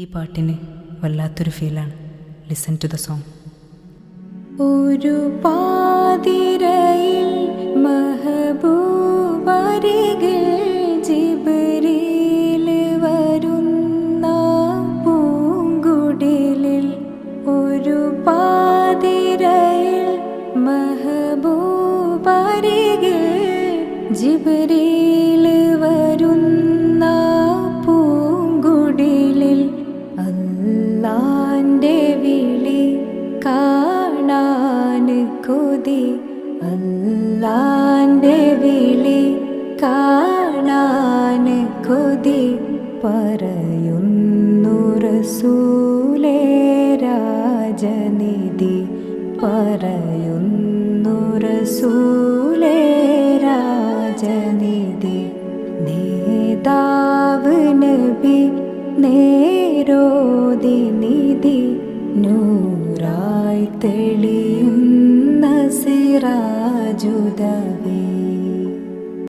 ഈ പാട്ടിന് വല്ലാത്തൊരു ഫീലാണ്. Listen to the song. ഒരു പാതിരയിൽ മഹബൂബരികിൽ ജിബ്രീൽ വരുന്ന പൂങ്കുടിലിൽ, ഒരു പാതിരയിൽ മഹബൂബരികിൽ ജിബ്രീൽ വരുന്ന പൂങ്കുടിലിൽ, അല്ലാന്റെ വിളി കാണാൻ കൊതി, അല്ലാന്റെ വിളി കാണാൻ കൊതി, പറയുന്നു റസൂലേ രാജനിധി, പറയുന്നു റസൂലേ രാജനിധി. നേതാവ് നബി നേരോതി നിധി, നൂറായി തെളിയുന്ന സിറാജുദവി.